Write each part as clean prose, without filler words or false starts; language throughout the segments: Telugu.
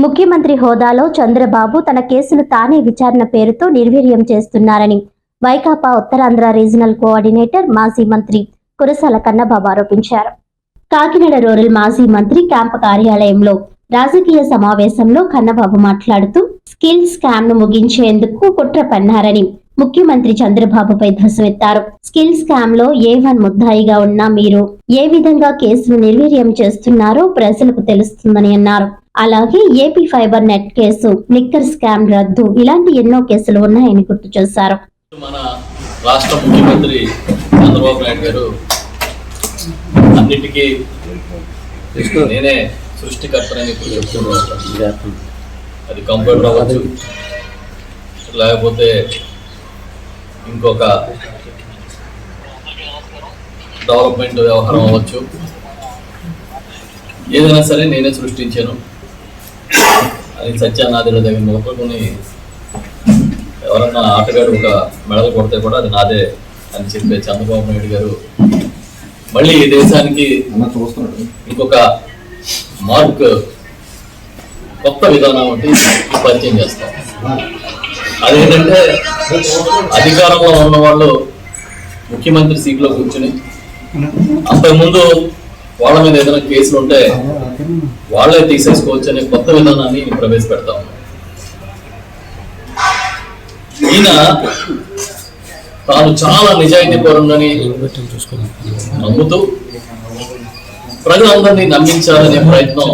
ముఖ్యమంత్రి హోదాలో చంద్రబాబు తన కేసును తానే విచారణ పేరుతో నిర్వీర్యం చేస్తున్నారని వైకాపా ఉత్తరాంధ్ర రీజనల్ కోఆర్డినేటర్ మాజీ మంత్రి కురసాల కన్నబాబు ఆరోపించారు. కాకినాడ రూరల్ మాజీ మంత్రి క్యాంపు కార్యాలయంలో రాజకీయ సమావేశంలో కన్నబాబు మాట్లాడుతూ స్కిల్ స్కామ్ ను ముగించేందుకు కుట్ర పన్నారని ముఖ్యమంత్రి చంద్రబాబుపై ధ్వజమెత్తారు. స్కిల్ స్కామ్ లో ఏ1 ముద్దాయిగా ఉన్న మీరు ఏ విధంగా కేసును నిర్వీర్యం చేస్తున్నారో ప్రజలకు తెలుస్తుందని అన్నారు. అలాగే AP fibre net case, liquor scam రద్దు ఇలాంటి ఎన్నో కేసులు ఉన్నాయని గుర్తు చేశారు. మన రాష్ట్ర ముఖ్యమంత్రి చంద్రబాబు నాయుడు గారు అన్నిటికీ నేనే సృష్టికర్తనని చెప్తున్నారు. అది కంప్యూటర్ అవ్వచ్చు, లేకపోతే ఇంకొక డెవలప్మెంట్ వ్యవహారం అవ్వచ్చు, ఏదైనా సరే నేనే సృష్టించాను అది సత్యానాథుల దగ్గర మొదలుకొని ఎవరన్నా ఆటగాడు ఒక మెడల్ కొడితే కూడా అది నాదే అని చెప్పే చంద్రబాబు నాయుడు గారు మళ్ళీ ఈ దేశానికి ఇంకొక మార్క్, కొత్త విధానం అంటే పరిచయం చేస్తాం. అదేంటంటే అధికారంలో ఉన్న వాళ్ళు ముఖ్యమంత్రి సీట్లో కూర్చుని అంతకుముందు వాళ్ళ మీద ఏదైనా కేసులు ఉంటే వాళ్ళే తీసేసుకోవచ్చు అనే కొత్త విధానాన్ని ప్రవేశపెడతాం. ఈయన తాను చాలా నిజాయితీ పరుందని నమ్ముతూ ప్రజలందరినీ నమ్మించాలనే ప్రయత్నం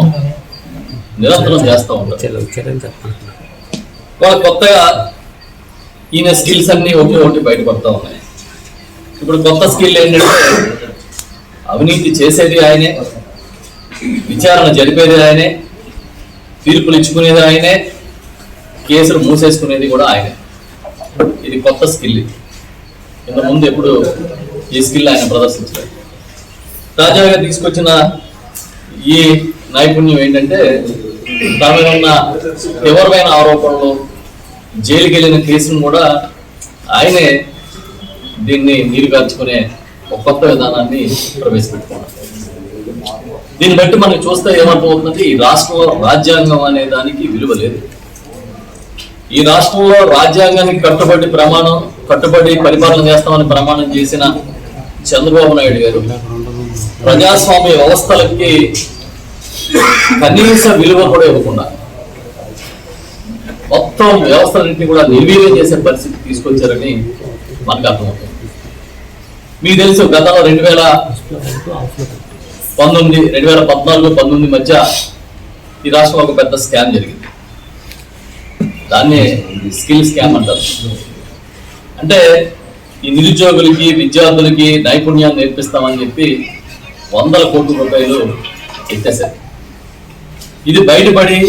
నిరంతరం చేస్తూ ఉంటారు. వాళ్ళ కొత్తగా ఈయన స్కిల్స్ అన్ని ఒకటి బయటపడతా ఉన్నాయి. ఇప్పుడు కొత్త స్కిల్ ఏంటంటే అవినీతి చేసేది ఆయనే, విచారణ జరిపేది ఆయనే, తీర్పులు ఇచ్చుకునేది ఆయనే, కేసులు మూసేసుకునేది కూడా ఆయనే. ఇది కొత్త స్కిల్. ఇంతకుముందు ఎప్పుడు ఈ స్కిల్ ఆయన ప్రదర్శించలేదు. తాజాగా తీసుకొచ్చిన ఈ నైపుణ్యం ఏంటంటే తన మీద ఉన్న తీవ్రమైన ఆరోపణలు, జైలుకి వెళ్ళిన కేసును కూడా ఆయనే దీన్ని నీరుగార్చుకునే ఒక కొత్త విధానాన్ని ప్రవేశపెట్టుకున్నారు. దీన్ని బట్టి మనకి చూస్తే ఏమర్థమవుతుంది, ఈ రాష్ట్రంలో రాజ్యాంగం అనే దానికి విలువ లేదు. ఈ రాష్ట్రంలో రాజ్యాంగానికి కట్టుబడి పరిపాలన చేస్తామని ప్రమాణం చేసిన చంద్రబాబు నాయుడు గారు ప్రజాస్వామ్య వ్యవస్థలకి కనీస విలువ కూడా ఇవ్వకుండా మొత్తం వ్యవస్థలన్నింటినీ కూడా నిర్వీర్యం చేసే పరిస్థితి తీసుకొచ్చారని మనకు అర్థమవుతుంది. మీకు తెలుసు, గతంలో 2014-19 మధ్య ఈ రాష్ట్రంలో ఒక పెద్ద స్కామ్ జరిగింది. దాన్నే స్కిల్ స్కామ్ అంటారు. అంటే ఈ నిరుద్యోగులకి, విద్యార్థులకి నైపుణ్యాన్ని నేర్పిస్తామని చెప్పి 100 కోట్ల రూపాయలు ఎత్తేశారు. ఇది బయటపడి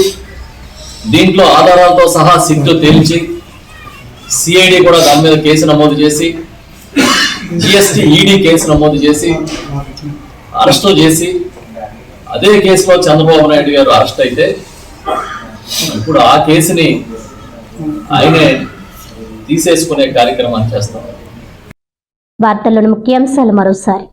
దీంట్లో ఆధారాలతో సహా సిగ్గు తేల్చి సిఐడి కూడా దాని మీద కేసు నమోదు చేసి, జిఎస్టీ ఈడీ కేసు నమోదు చేసి అరెస్టు చేసి, అదే కేసులో చంద్రబాబు నాయుడు గారు అరెస్ట్ అయితే ఇప్పుడు ఆ కేసుని ఆయనే తీసేసుకునే కార్యక్రమాన్ని చేస్తాం. వార్తల్లోని ముఖ్యాంశాలు మరోసారి.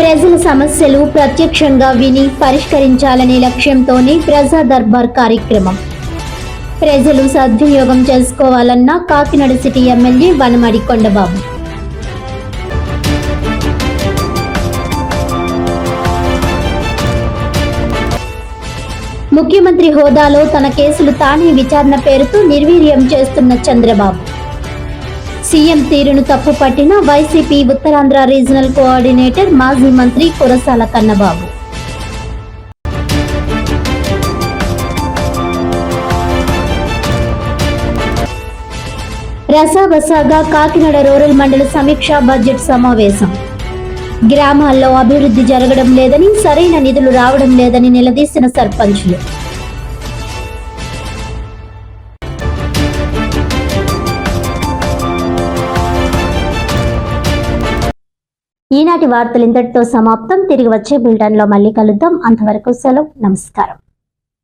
ప్రజల సమస్యలు ప్రత్యక్షంగా విని పరిష్కరించాలనే లక్ష్యంతోనే ప్రజా దర్బార్ కార్యక్రమం ప్రజలు సద్వినియోగం చేసుకోవాలన్న కాకినాడ సిటీ ఎమ్మెల్యే వనమాడి కొండబాబు. ముఖ్యమంత్రి హోదాలో తన కేసులు తానే విచారణ పేరుతో నిర్వీర్యం చేస్తున్న చంద్రబాబు. సీఎం తీరును తప్పుపట్టిన వైసీపీ ఉత్తరాంధ్ర రీజనల్ కోఆర్డినేటర్ మాజీ మంత్రి కురసాల కన్నబాబు. రసాబసాగా కాకినాడ రూరల్ మండల సమీక్ష బడ్జెట్ సమావేశం. గ్రామాల్లో అభివృద్ధి జరగడం లేదని, సరైన నిధులు రావడం లేదని నిలదీసిన సర్పంచులు. ఈనాటి వార్తలు ఇంతటితో సమాప్తం. తిరిగి వచ్చే బులెటిన్లో మళ్ళీ కలుద్దాం. అంతవరకు సెలవు. నమస్కారం.